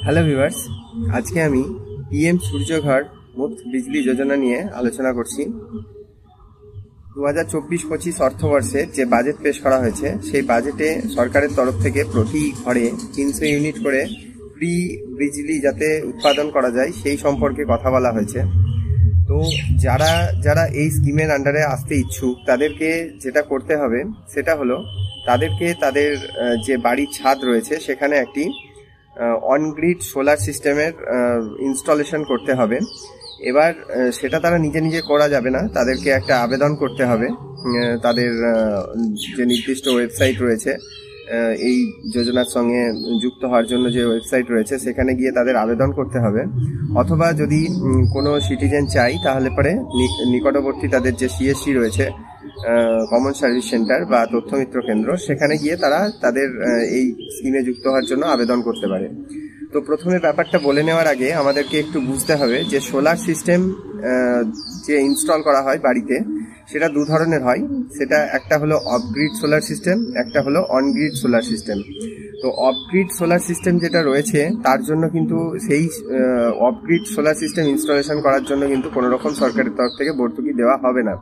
Hello viewers, আজকে আমি PM সূর্যঘর মুফত বিজলি যোজনা নিয়ে আলোচনা করছি। 2024-25 অর্থবর্ষে যে বাজেট পেশ করা হয়েছে সেই বাজেটে সরকারের তরফ থেকে প্রতি ঘরে 300 ইউনিট করে ফ্রি বিজলি যাতে উৎপাদন করা যায় সেই সম্পর্কে কথা বলা হয়েছে। তো যারা যারা এই স্কিমের আন্ডারে আসতে ইচ্ছুক তাদেরকে যেটা করতে হবে সেটা হলো তাদেরকে তাদের যে বাড়ির ছাদ রয়েছে সেখানে একটি অনগ্রিড সোলার সিস্টেমের ইনস্টলেশন করতে হবে। এবার সেটা তারা নিজে নিজে করা যাবে না, তাদেরকে একটা আবেদন করতে হবে। তাদের যে নির্দিষ্ট ওয়েবসাইট রয়েছে এই যোজনার সঙ্গে যুক্ত হওয়ার জন্য যে ওয়েবসাইট রয়েছে সেখানে গিয়ে তাদের আবেদন করতে হবে। অথবা যদি কোনো সিটিজেন চাই তাহলে পরে নিকটবর্তী তাদের যে সিএসসি রয়েছে, কমন সার্ভিস সেন্টার বা তথ্যমিত্র কেন্দ্র, সেখানে গিয়ে তারা তাদের এই স্কিমে যুক্ত হওয়ার জন্য আবেদন করতে পারে। তো প্রথমে ব্যাপারটা বলে নেওয়ার আগে আমাদেরকে একটু বুঝতে হবে যে সোলার সিস্টেম যে ইনস্টল করা হয় বাড়িতে সেটা দু ধরনের হয়। সেটা একটা হলো অফগ্রিড সোলার সিস্টেম, একটা হলো অনগ্রিড সোলার সিস্টেম। তো অফগ্রিড সোলার সিস্টেম যেটা রয়েছে তার জন্য কিন্তু সেই অফগ্রিড সোলার সিস্টেম ইনস্টলেশন করার জন্য কিন্তু কোনো রকম সরকারের তরফ থেকে ভর্তুকি দেওয়া হবে না।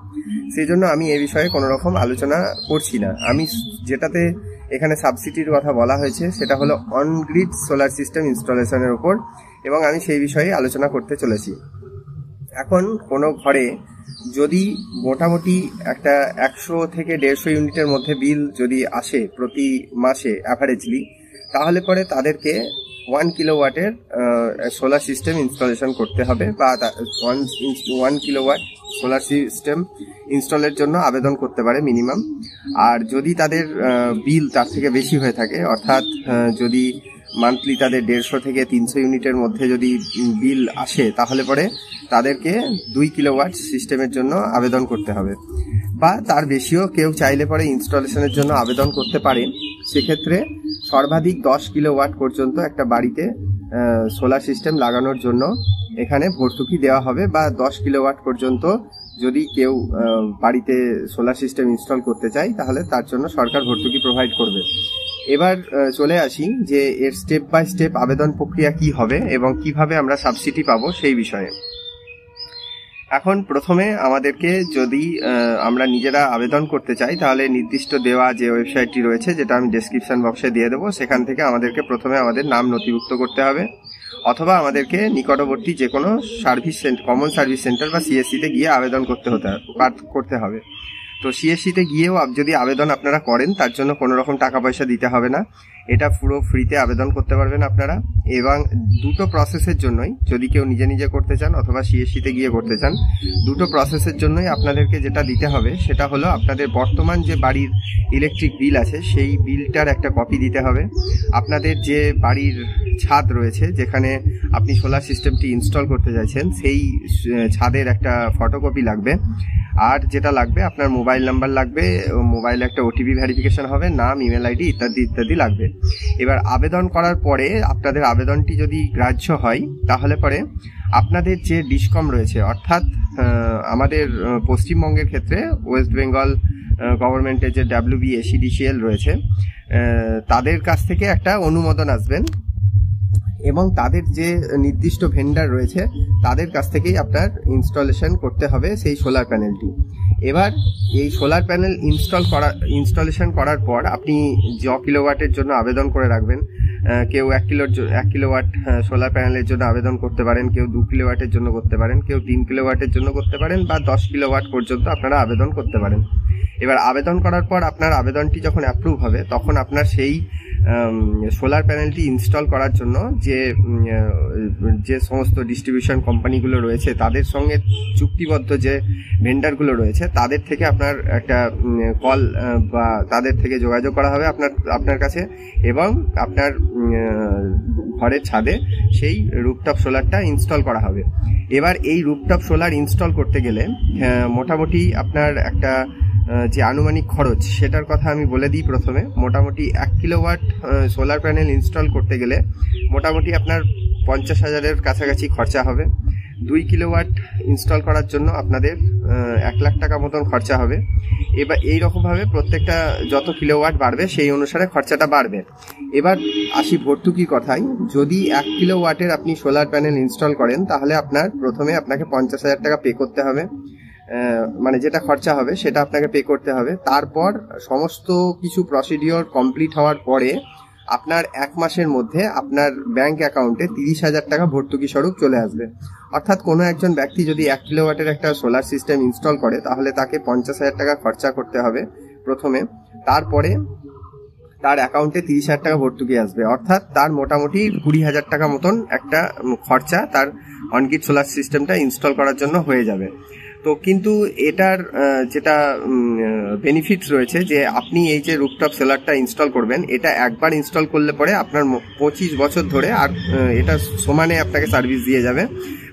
সেই জন্য আমি এই বিষয়ে কোনো রকম আলোচনা করছি না। আমি যেটাতে এখানে সাবসিডির কথা বলা হয়েছে সেটা হলো অনগ্রিড সোলার সিস্টেম ইনস্টলেশনের উপর, এবং আমি সেই বিষয়ে আলোচনা করতে চলেছি। এখন কোনো ঘরে যদি মোটামুটি একটা 100 থেকে 150 ইউনিটের মধ্যে বিল যদি আসে প্রতি মাসে অ্যাভারেজলি, তাহলে পরে তাদেরকে 1 কিলোওয়াটের সোলার সিস্টেম ইনস্টলেশন করতে হবে, বা 1 কিলোওয়াট সোলার সিস্টেম ইনস্টলের জন্য আবেদন করতে পারে মিনিমাম। আর যদি তাদের বিল তার থেকে বেশি হয়ে থাকে, অর্থাৎ যদি মান্থলি তাদের 150 থেকে 300 ইউনিটের মধ্যে যদি বিল আসে, তাহলে পরে তাদেরকে 2 কিলোওয়াট সিস্টেমের জন্য আবেদন করতে হবে, বা তার বেশিও কেউ চাইলে পরে ইনস্টলেশনের জন্য আবেদন করতে পারে। সেক্ষেত্রে সর্বাধিক 10 কিলোওয়াট পর্যন্ত একটা বাড়িতে সোলার সিস্টেম লাগানোর জন্য এখানে ভর্তুকি দেওয়া হবে, বা 10 কিলোওয়াট পর্যন্ত যদি কেউ বাড়িতে সোলার সিস্টেম ইনস্টল করতে চায় তাহলে তার জন্য সরকার ভর্তুকি প্রোভাইড করবে। এবার চলে আসি যে এর স্টেপ বাই স্টেপ আবেদন প্রক্রিয়া কি হবে এবং কিভাবে আমরা সাবসিডি পাবো সেই বিষয়ে। এখন প্রথমে আমাদেরকে যদি আমরা নিজেরা আবেদন করতে চাই তাহলে নির্দিষ্ট দেওয়া যে ওয়েবসাইটটি রয়েছে, যেটা আমি ডেসক্রিপশন বক্সে দিয়ে দেবো, সেখান থেকে আমাদেরকে প্রথমে আমাদের নাম নথিভুক্ত করতে হবে, অথবা আমাদেরকে নিকটবর্তী যে কোনো service centre, common service centre বা সিএসসিতে গিয়ে আবেদন করতে হবে। তো সিএসসিতে গিয়েও যদি আবেদন আপনারা করেন তার জন্য কোনো রকম টাকা পয়সা দিতে হবে না, এটা পুরো ফ্রিতে আবেদন করতে পারবেন আপনারা। এবং দুটো প্রসেসের জন্যই, যদি কেউ নিজে নিজে করতে চান অথবা সিএসসিতে গিয়ে করতে চান, দুটো প্রসেসের জন্যই আপনাদেরকে যেটা দিতে হবে সেটা হলো আপনাদের বর্তমান যে বাড়ির ইলেকট্রিক বিল আছে সেই বিলটার একটা কপি দিতে হবে। আপনাদের যে বাড়ির ছাদ রয়েছে যেখানে আপনি সোলার সিস্টেমটি ইনস্টল করতে চাইছেন সেই ছাদের একটা ফটোকপি লাগবে। আর যেটা লাগবে আপনার মোবাইল নাম্বার লাগবে, মোবাইলে একটা ওটিপি ভেরিফিকেশন হবে, নাম, ইমেল আইডি ইত্যাদি ইত্যাদি লাগবে। এবার আবেদন করার পরে আপনাদের আবেদনটি যদি গ্রাহ্য হয় তাহলে পরে আপনাদের যে ডিসকম রয়েছে, অর্থাৎ আমাদের পশ্চিমবঙ্গের ক্ষেত্রে ওয়েস্ট বেঙ্গল গভর্নমেন্টের যে WBSEDCL রয়েছে তাদের কাছ থেকে একটা অনুমোদন আসবেন, এবং তাদের যে নির্দিষ্ট ভেন্ডার রয়েছে তাদের কাছ থেকেই আপনার ইনস্টলেশন করতে হবে সেই সোলার প্যানেলটি। এবার এই সোলার প্যানেল ইনস্টলেশন করার পর আপনি য কিলোওয়াটের জন্য আবেদন করে রাখবেন। কেউ 1 কিলোওয়াট সোলার প্যানেলের জন্য আবেদন করতে পারেন, কেউ 2 কিলোওয়াটের জন্য করতে পারেন, কেউ 3 কিলোওয়াটের জন্য করতে পারেন, বা 10 কিলোওয়াট পর্যন্ত আপনারা আবেদন করতে পারেন। এবার আবেদন করার পর আপনার আবেদনটি যখন অ্যাপ্রুভ হবে তখন আপনার সেই সোলার প্যানেলটি ইনস্টল করার জন্য যে সমস্ত ডিস্ট্রিবিউশন কোম্পানিগুলো রয়েছে তাদের সঙ্গে চুক্তিবদ্ধ যে ভেন্ডারগুলো রয়েছে তাদের থেকে আপনার একটা কল বা তাদের থেকে যোগাযোগ করা হবে আপনার কাছে, এবং আপনার ঘরের ছাদে সেই রুফটপ সোলারটা ইনস্টল করা হবে। এবার এই রুফটপ সোলার ইনস্টল করতে গেলে মোটামুটি আপনার একটা যে আনুমানিক খরচ সেটার কথা আমি বলে দিই। প্রথমে মোটামুটি 1 কিলোওয়াট সোলার প্যানেল ইনস্টল করতে গেলে মোটামুটি আপনার 50,000-এর কাছাকাছি খরচা হবে। 2 কিলোওয়াট ইনস্টল করার জন্য আপনাদের 1 লাখ টাকা মতন খরচা হবে। এবার এইরকমভাবে প্রত্যেকটা যত কিলোওয়াট বাড়বে সেই অনুসারে খরচাটা বাড়বে। এবার আসি ভর্তুকির কথায়। যদি 1 কিলোওয়াটের আপনি সোলার প্যানেল ইনস্টল করেন তাহলে প্রথমে আপনাকে 50,000 টাকা পে করতে হবে, মানে যেটা খরচা হবে সেটা আপনাকে পে করতে হবে। তারপর সমস্ত কিছু প্রসিডিওর কমপ্লিট হওয়ার পরে আপনার 1 মাসের মধ্যে আপনার ব্যাংক অ্যাকাউন্টে 30,000 টাকা ভর্তুকি স্বরূপ চলে আসবে। অর্থাৎ কোনো একজন ব্যক্তি যদি 1 কিলোওয়াটের একটা সোলার সিস্টেম ইনস্টল করে তাহলে তাকে 50,000 টাকা খরচা করতে হবে প্রথমে, তারপরে তার অ্যাকাউন্টে 30,000 টাকা ভর্তুকি আসবে। অর্থাৎ তার মোটামুটি 20,000 টাকা মতন একটা খরচা তার অনগ্রিড সোলার সিস্টেমটা ইনস্টল করার জন্য হয়ে যাবে। তো কিন্তু এটার যেটা বেনিফিটস রয়েছে যে আপনি এই যে রুফটপ সোলারটা ইনস্টল করবেন, এটা একবার ইনস্টল করলে পরে আপনার 25 বছর ধরে আর এটা সমানে আপনাকে সার্ভিস দিয়ে যাবে,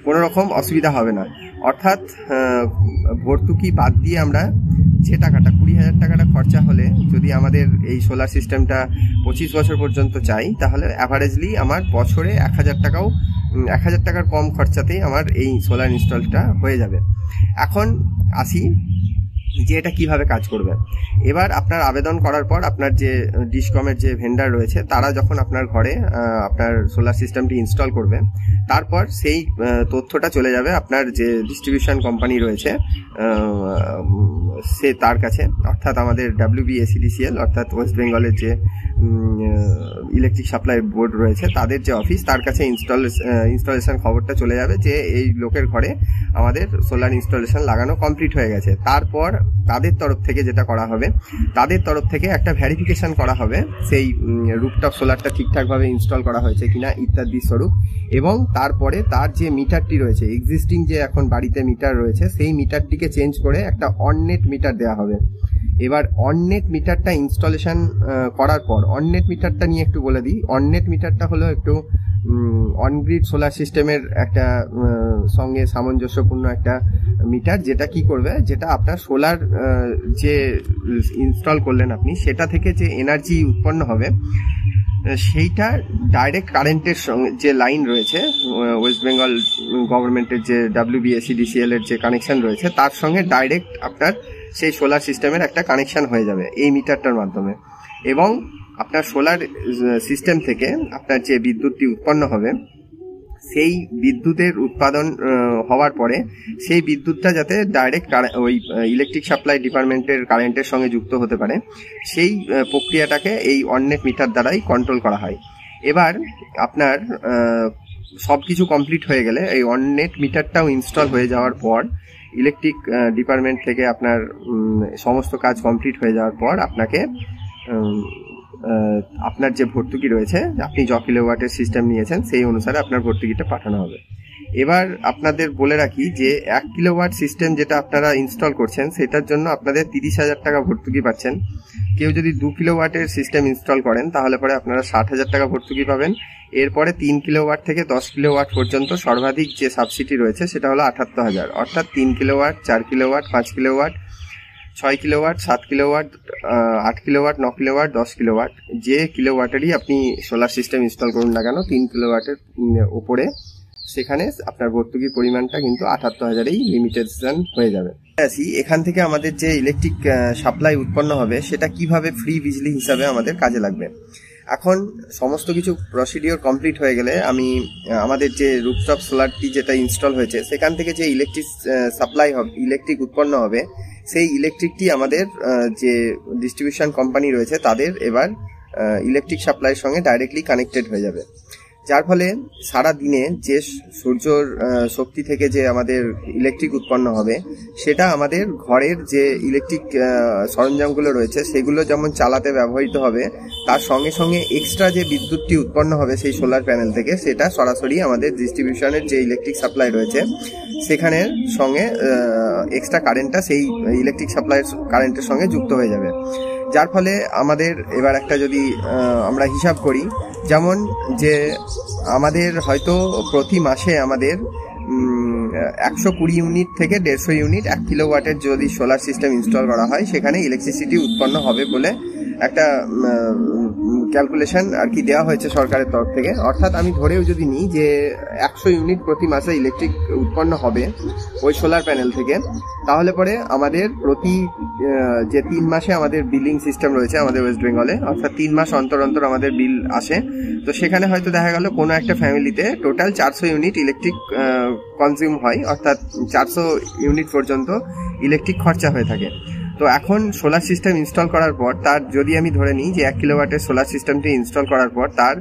কোনো রকম অসুবিধা হবে না। অর্থাৎ ভর্তুকি বাদ দিয়ে আমরা যে টাকাটা 20,000 টাকাটা খরচা হলে যদি আমাদের এই সোলার সিস্টেমটা 25 বছর পর্যন্ত চাই তাহলে অ্যাভারেজলি আমার বছরে 1,000 টাকার কম খরচাতেই আমার এই সোলার ইনস্টলটা হয়ে যাবে। এখন আসি যে এটা কিভাবে কাজ করবে। এবার আপনার আবেদন করার পর আপনার যে ডিসকমের যে ভেন্ডার রয়েছে তারা যখন আপনার ঘরে আপনার সোলার সিস্টেমটি ইনস্টল করবে, তারপর সেই তথ্যটা চলে যাবে আপনার যে ডিস্ট্রিবিউশন কোম্পানি রয়েছে সে তার কাছে, অর্থাৎ আমাদের WBSEDCL অর্থাৎ ওয়েস্ট বেঙ্গলের যে ইলেকট্রিক সাপ্লাই বোর্ড রয়েছে তাদের যে অফিস, তার কাছে ইনস্টলেশন খবরটা চলে যাবে যে এই লোকের ঘরে আমাদের সোলার ইনস্টলেশন লাগানো কমপ্লিট হয়ে গেছে। তারপর তাদের তরফ থেকে যেটা করা হবে, তাদের তরফ থেকে একটা ভেরিফিকেশন করা হবে সেই রুফটপ সোলারটা ঠিকঠাকভাবে ইনস্টল করা হয়েছে কিনা ইত্যাদি স্বরূপ। এবং তারপরে তার যে মিটারটি রয়েছে, এক্সিস্টিং যে এখন বাড়িতে মিটার রয়েছে, সেই মিটারটিকে চেঞ্জ করে একটা অননেট মিটার দেওয়া হবে। এবার অননেট মিটারটা ইনস্টলেশন করার পর, অননেট মিটারটা নিয়ে একটু বলে দিই। অননেট মিটারটা হলো একটু অনগ্রিড সোলার সিস্টেমের একটা সঙ্গে সামঞ্জস্যপূর্ণ একটা মিটার, যেটা কি করবে, যেটা আপনার সোলার যে ইনস্টল করলেন আপনি সেটা থেকে যে এনার্জি উৎপন্ন হবে সেইটা ডাইরেক্ট কারেন্টের সঙ্গে যে লাইন রয়েছে ওয়েস্ট বেঙ্গল গভর্নমেন্টের যে WBSEDCL এর যে কানেকশন রয়েছে তার সঙ্গে ডাইরেক্ট আপনার সেই সোলার সিস্টেমের একটা কানেকশন হয়ে যাবে এই মিটারটার মাধ্যমে। এবং আপনার সোলার সিস্টেম থেকে আপনার যে বিদ্যুৎটি উৎপন্ন হবে সেই বিদ্যুতের উৎপাদন হওয়ার পরে সেই বিদ্যুৎটা যাতে ডাইরেক্ট ওই ইলেকট্রিক সাপ্লাই ডিপার্টমেন্টের কারেন্টের সঙ্গে যুক্ত হতে পারে, সেই প্রক্রিয়াটাকে এই অননেট মিটার দ্বারাই কন্ট্রোল করা হয়। এবার আপনার সব কিছু কমপ্লিট হয়ে গেলে এই অননেট মিটারটাও ইনস্টল হয়ে যাওয়ার পর ইলেকট্রিক ডিপার্টমেন্ট থেকে আপনার সমস্ত কাজ কমপ্লিট হয়ে যাওয়ার পর আপনাকে আপনার যে ভর্তুকি রয়েছে, আপনি য কিলোওয়াটের সিস্টেম নিয়েছেন সেই অনুসারে আপনার ভর্তুকিটা পাঠানো হবে। এবার আপনাদের বলে রাখি যে 1 কিলোওয়াট সিস্টেম যেটা আপনারা ইনস্টল করছেন সেটার জন্য আপনাদের 30,000 টাকা ভর্তুকি পাচ্ছেন। কেউ যদি 2 কিলোওয়াটের সিস্টেম ইনস্টল করেন তাহলে পরে আপনারা 60,000 টাকা ভর্তুকি পাবেন। এরপরে 3 কিলোওয়াট থেকে 10 কিলোওয়াট পর্যন্ত সর্বাধিক যে সাবসিডি রয়েছে সেটা হলো 78,000, অর্থাৎ 3 kilowatt, 4 kilowatt, 5 kilowatt, 6 kilowatt, 7 kilowatt, 8 kilowatt, 9 kilowatt, 10 kilowatt, যে কিলোওয়াটেরই আপনি সোলার সিস্টেম ইনস্টল করুন না কেন 3 কিলোওয়াটের উপরে, সেখানে আপনার ভর্তুকির পরিমাণটা কিন্তু 78,000-এই লিমিটেশন হয়ে যাবে। এখান থেকে আমাদের যে ইলেকট্রিক সাপ্লাই উৎপন্ন হবে সেটা কিভাবে ফ্রি বিজলি হিসাবে আমাদের কাজে লাগবে। এখন সমস্ত কিছু প্রসিডিওর কমপ্লিট হয়ে গেলে আমি আমাদের যে রুফটপ সোলারটি যেটা ইনস্টল হয়েছে সেখান থেকে যে ইলেকট্রিক সাপ্লাই হবে, ইলেকট্রিক উৎপন্ন হবে, সেই ইলেকট্রিকটি আমাদের যে ডিস্ট্রিবিউশন কোম্পানি রয়েছে তাদের এবার ইলেকট্রিক সাপ্লাইয়ের সঙ্গে ডাইরেক্টলি কানেক্টেড হয়ে যাবে। যার ফলে সারা দিনে যে সূর্যর শক্তি থেকে যে আমাদের ইলেকট্রিক উৎপন্ন হবে সেটা আমাদের ঘরের যে ইলেকট্রিক সরঞ্জামগুলো রয়েছে সেগুলো যেমন চালাতে ব্যবহৃত হবে, তার সঙ্গে সঙ্গে এক্সট্রা যে বিদ্যুৎটি উৎপন্ন হবে সেই সোলার প্যানেল থেকে সেটা সরাসরি আমাদের ডিস্ট্রিবিউশনের যে ইলেকট্রিক সাপ্লাই রয়েছে সেখানের সঙ্গে এক্সট্রা কারেন্টটা সেই ইলেকট্রিক সাপ্লাই কারেন্টের সঙ্গে যুক্ত হয়ে যাবে। যার ফলে আমাদের এবার একটা যদি আমরা হিসাব করি, যেমন যে আমাদের হয়তো প্রতি মাসে আমাদের 120 ইউনিট থেকে 150 ইউনিট 1 কিলোওয়াটের যদি সোলার সিস্টেম ইনস্টল করা হয় সেখানে ইলেকট্রিসিটি উৎপন্ন হবে বলে একটা ক্যালকুলেশন আর কি দেওয়া হয়েছে সরকারের তরফ থেকে। অর্থাৎ আমি ধরেও যদি নিই যে 100 ইউনিট প্রতি মাসে ইলেকট্রিক উৎপন্ন হবে ওই সোলার প্যানেল থেকে, তাহলে পরে আমাদের প্রতি যে 3 মাসে আমাদের বিলিং সিস্টেম রয়েছে আমাদের ওয়েস্ট বেঙ্গলে, অর্থাৎ 3 মাস অন্তর অন্তর আমাদের বিল আসে। তো সেখানে হয়তো দেখা গেল কোনো একটা ফ্যামিলিতে টোটাল 400 ইউনিট ইলেকট্রিক কনজিউম হয়, অর্থাৎ 400 ইউনিট পর্যন্ত ইলেকট্রিক খরচা হয়ে থাকে। তো এখন সোলার সিস্টেম ইনস্টল করার পর তার যদি আমি ধরে নিই যে 1 কিলোওয়াটের সোলার সিস্টেমটি ইনস্টল করার পর তার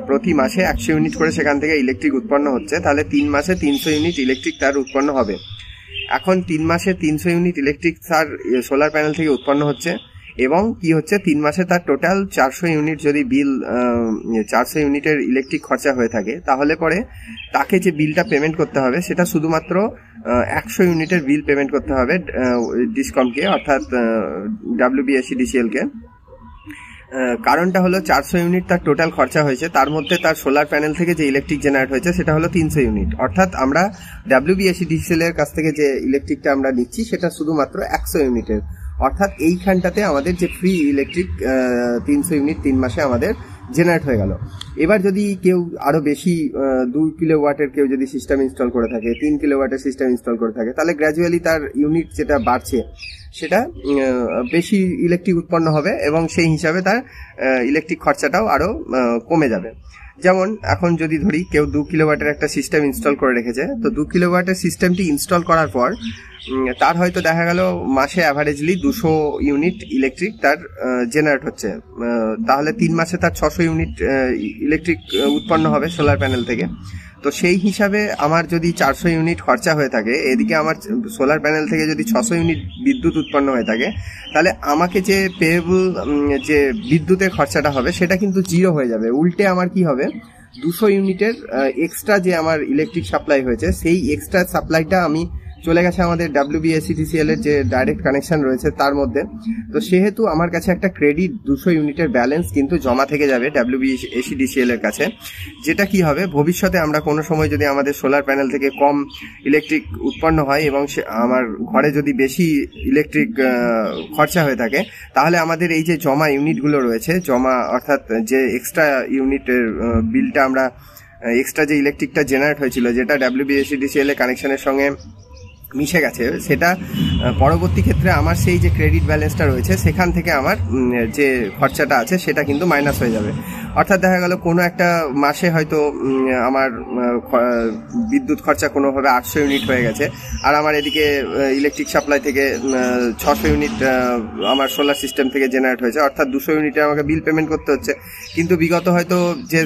প্রতি মাসে 100 ইউনিট করে সেখান থেকে ইলেকট্রিক উৎপন্ন হচ্ছে, তাহলে 3 মাসে 300 ইউনিট ইলেকট্রিক তার উৎপন্ন হবে। এখন 3 মাসে 300 ইউনিট ইলেকট্রিক তার সোলার প্যানেল থেকে উৎপন্ন হচ্ছে, এবং কি হচ্ছে 3 মাসে তার টোটাল 400 ইউনিট যদি বিল 400 ইউনিটের ইলেকট্রিক খরচা হয়ে থাকে, তাহলে পরে তাকে যে বিলটা পেমেন্ট করতে হবে সেটা শুধুমাত্র 100 ইউনিটের বিল পেমেন্ট করতে হবে ডিসকমকে, অর্থাৎ WBSEDCL কে। কারণটা হলো 400 ইউনিট তার টোটাল খরচা হয়েছে, তার মধ্যে তার সোলার প্যানেল থেকে যে ইলেকট্রিক জেনারেট হয়েছে সেটা হলো 300 ইউনিট। অর্থাৎ আমরা WBSEDCL এর কাছ থেকে যে ইলেকট্রিকটা আমরা নিচ্ছি সেটা শুধুমাত্র 100 ইউনিটের। অর্থাৎ এইখানটাতে আমাদের যে ফ্রি ইলেকট্রিক 300 ইউনিট 3 মাসে আমাদের জেনারেট হয়ে গেল। এবার যদি কেউ আরো বেশি 2 কিলোওয়াটের কেউ যদি সিস্টেম ইনস্টল করে থাকে, 3 কিলোওয়াটের সিস্টেম ইনস্টল করে থাকে, তাহলে গ্র্যাজুয়ালি তার ইউনিট যেটা বাড়ছে সেটা বেশি ইলেকট্রিক উৎপন্ন হবে, এবং সেই হিসাবে তার ইলেকট্রিক খরচাটাও আরো কমে যাবে। যেমন এখন যদি ধরি কেউ 2 কিলোওয়াটের একটা সিস্টেম ইনস্টল করে রেখেছে, তো 2 কিলোওয়াটের সিস্টেমটি ইনস্টল করার পর তার হয়তো দেখা গেল মাসে অ্যাভারেজলি 200 ইউনিট ইলেকট্রিক তার জেনারেট হচ্ছে, তাহলে 3 মাসে তার 600 ইউনিট ইলেকট্রিক উৎপন্ন হবে সোলার প্যানেল থেকে। তো সেই হিসাবে আমার যদি 400 ইউনিট খরচা হয়ে থাকে, এদিকে আমার সোলার প্যানেল থেকে যদি 600 ইউনিট বিদ্যুৎ উৎপন্ন হয়ে থাকে, তাহলে আমাকে যে পেয়েবল যে বিদ্যুতের খরচাটা হবে সেটা কিন্তু জিরো হয়ে যাবে। উল্টে আমার কি হবে, 200 ইউনিটের এক্সট্রা যে আমার ইলেকট্রিক সাপ্লাই হয়েছে সেই এক্সট্রা সাপ্লাইটা আমি চলে গেছে আমাদের WBSEDCL এর যে ডাইরেক্ট কানেকশন রয়েছে তার মধ্যে। তো সেহেতু আমার কাছে একটা ক্রেডিট 200 ইউনিটের ব্যালেন্স কিন্তু জমা থেকে যাবে WBSEDCL এর কাছে, যেটা কি হবে ভবিষ্যতে আমরা কোনো সময় যদি আমাদের সোলার প্যানেল থেকে কম ইলেকট্রিক উৎপন্ন হয় এবং আমার ঘরে যদি বেশি ইলেকট্রিক খরচা হয়ে থাকে, তাহলে আমাদের এই যে জমা ইউনিটগুলো রয়েছে, জমা অর্থাৎ যে এক্সট্রা ইউনিটের বিলটা আমরা এক্সট্রা যে ইলেকট্রিকটা জেনারেট হয়েছিল যেটা WBSEDCL এর কানেকশনের সঙ্গে মিশে গেছে, সেটা পরবর্তী ক্ষেত্রে আমার সেই যে ক্রেডিট ব্যালেন্সটা রয়েছে সেখান থেকে আমার যে খরচাটা আছে সেটা কিন্তু মাইনাস হয়ে যাবে। অর্থাৎ দেখা গেল কোনো একটা মাসে হয়তো আমার বিদ্যুৎ খরচা কোনোভাবে 800 ইউনিট হয়ে গেছে, আর আমার এদিকে ইলেকট্রিক সাপ্লাই থেকে 600 ইউনিট আমার সোলার সিস্টেম থেকে জেনারেট হয়েছে, অর্থাৎ 200 ইউনিটে আমাকে বিল পেমেন্ট করতে হচ্ছে। কিন্তু বিগত হয়তো যে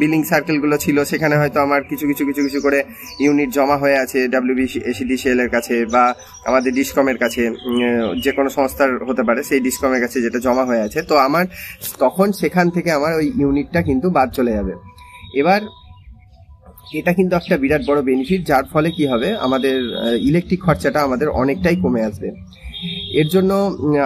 বিলিং সার্কেলগুলো ছিল সেখানে হয়তো আমার কিছু করে ইউনিট জমা হয়ে আছে WBSEDCL এর কাছে বা আমাদের ডিসকমের কাছে, যে কোনো সংস্থার হতে পারে, সেই ডিসকমের কাছে যেটা জমা হয়ে আছে, তো আমার তখন সেখান থেকে আমার ওই ইউনিটটা কিন্তু বাদ চলে যাবে। এবার এটা কিন্তু একটা বিরাট বড় বেনিফিট, যার ফলে কি হবে আমাদের ইলেকট্রিক খরচাটা আমাদের অনেকটাই কমে আসবে। এর জন্য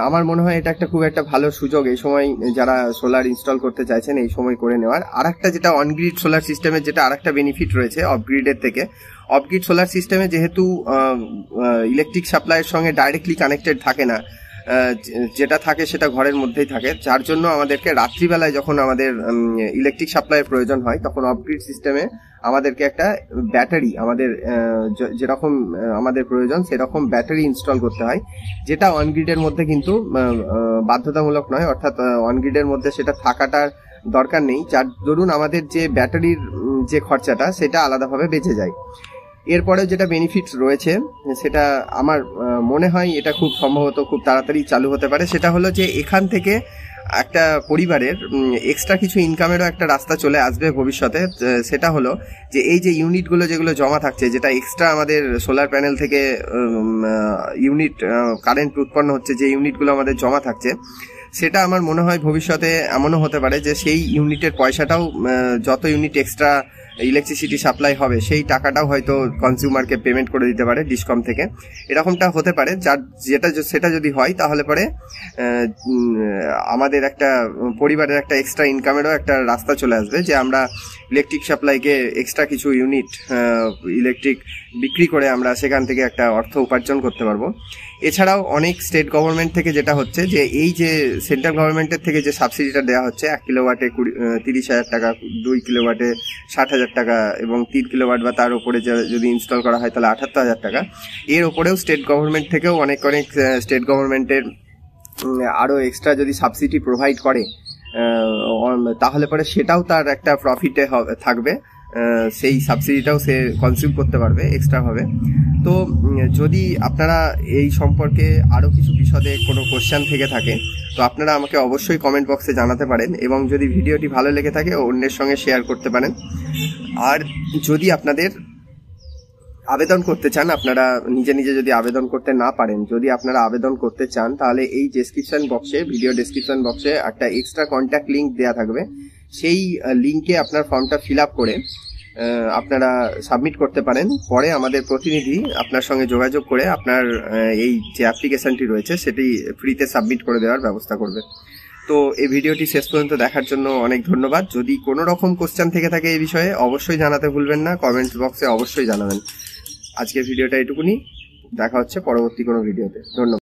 আমার মনে হয় এটা একটা খুব একটা ভালো সুযোগ এই সময় যারা সোলার ইনস্টল করতে চাইছেন এই সময় করে নেওয়ার। আর একটা যেটা অনগ্রিড সোলার সিস্টেমের যেটা আর একটা বেনিফিট রয়েছে অফগ্রিডের থেকে, অফগ্রিড সোলার সিস্টেমে যেহেতু ইলেকট্রিক সাপ্লাইয়ের সঙ্গে ডাইরেক্টলি কানেক্টেড থাকে না, যেটা থাকে সেটা ঘরের মধ্যেই থাকে, যার জন্য আমাদেরকে রাত্রিবেলায় যখন আমাদের ইলেকট্রিক সাপ্লাইয়ের প্রয়োজন হয় তখন অফগ্রিড সিস্টেমে আমাদেরকে একটা ব্যাটারি, আমাদের যেরকম আমাদের প্রয়োজন সেরকম ব্যাটারি ইনস্টল করতে হয়, যেটা অনগ্রিডের মধ্যে কিন্তু বাধ্যতামূলক নয়, অর্থাৎ অনগ্রিডের মধ্যে সেটা থাকাটার দরকার নেই, যার দরুন আমাদের যে ব্যাটারির যে খরচাটা সেটা আলাদাভাবে বেঁচে যায়। এরপরে যেটা বেনিফিট রয়েছে সেটা আমার মনে হয় এটা খুব সম্ভবত খুব তাড়াতাড়ি চালু হতে পারে, সেটা হলো যে এখান থেকে একটা পরিবারের এক্সট্রা কিছু ইনকামেরও একটা রাস্তা চলে আসবে ভবিষ্যতে। সেটা হলো যে এই যে ইউনিটগুলো যেগুলো জমা থাকছে, যেটা এক্সট্রা আমাদের সোলার প্যানেল থেকে ইউনিট কারেন্ট উৎপন্ন হচ্ছে, যে ইউনিটগুলো আমাদের জমা থাকছে, সেটা আমার মনে হয় ভবিষ্যতে এমনও হতে পারে যে সেই ইউনিটের পয়সাটাও যত ইউনিট এক্সট্রা ইলেকট্রিসিটি সাপ্লাই হবে সেই টাকাটাও হয়তো কনজিউমারকে পেমেন্ট করে দিতে পারে ডিসকম থেকে। এরকমটা হতে পারে, সেটা যদি হয় তাহলে পরে আমাদের একটা পরিবারের একটা এক্সট্রা ইনকামেরও একটা রাস্তা চলে আসবে, যে আমরা ইলেকট্রিক সাপ্লাইকে এক্সট্রা কিছু ইউনিট ইলেকট্রিক বিক্রি করে আমরা সেখান থেকে একটা অর্থ উপার্জন করতে পারবো। এছাড়াও অনেক স্টেট গভর্নমেন্ট থেকে যেটা হচ্ছে যে এই যে সেন্ট্রাল গভর্নমেন্টের থেকে যে সাবসিডিটা দেওয়া হচ্ছে 1 কিলোওয়াটে 30,000 টাকা, 2 কিলোওয়াটে 60,000 টাকা এবং 3 কিলোওয়াট বা তার উপরে যদি ইনস্টল করা হয় তাহলে 78,000 টাকা। এর ওপরেও স্টেট গভর্নমেন্ট থেকেও অনেক স্টেট গভর্নমেন্টের আরও এক্সট্রা যদি সাবসিডি প্রোভাইড করে তাহলে পরে সেটাও তার একটা প্রফিটে থাকবে, সেই সাবসিডিটাও সে কনজিউম করতে পারবে এক্সট্রাভাবে। তো যদি আপনারা এই সম্পর্কে আরও কিছু বিশদে কোনো কোশ্চেন থেকে থাকে তো আপনারা আমাকে অবশ্যই কমেন্ট বক্সে জানাতে পারেন, এবং যদি ভিডিওটি ভালো লেগে থাকে অন্যের সঙ্গে শেয়ার করতে পারেন। আর যদি আপনাদের আবেদন করতে চান, আপনারা নিজে নিজে যদি আবেদন করতে না পারেন, যদি আপনারা আবেদন করতে চান তাহলে এই ডেসক্রিপশন বক্সে, ভিডিও ডেসক্রিপশন বক্সে একটা এক্সট্রা কন্ট্যাক্ট লিঙ্ক দেওয়া থাকবে। সেই লিঙ্কে আপনার ফর্মটা ফিল আপ করে আপনারা সাবমিট করতে পারেন। পরে আমাদের প্রতিনিধি আপনার সঙ্গে যোগাযোগ করে আপনার এই যে অ্যাপ্লিকেশনটি রয়েছে সেটি ফ্রিতে সাবমিট করে দেওয়ার ব্যবস্থা করবে। তো এই ভিডিওটি শেষ পর্যন্ত দেখার জন্য অনেক ধন্যবাদ। যদি কোনো রকম কোশ্চেন থেকে থাকে এই বিষয়ে অবশ্যই জানাতে ভুলবেন না, কমেন্ট বক্সে অবশ্যই জানাবেন। আজকের ভিডিওটা এটুকুনি, দেখা হচ্ছে পরবর্তী কোনো ভিডিওতে। ধন্যবাদ।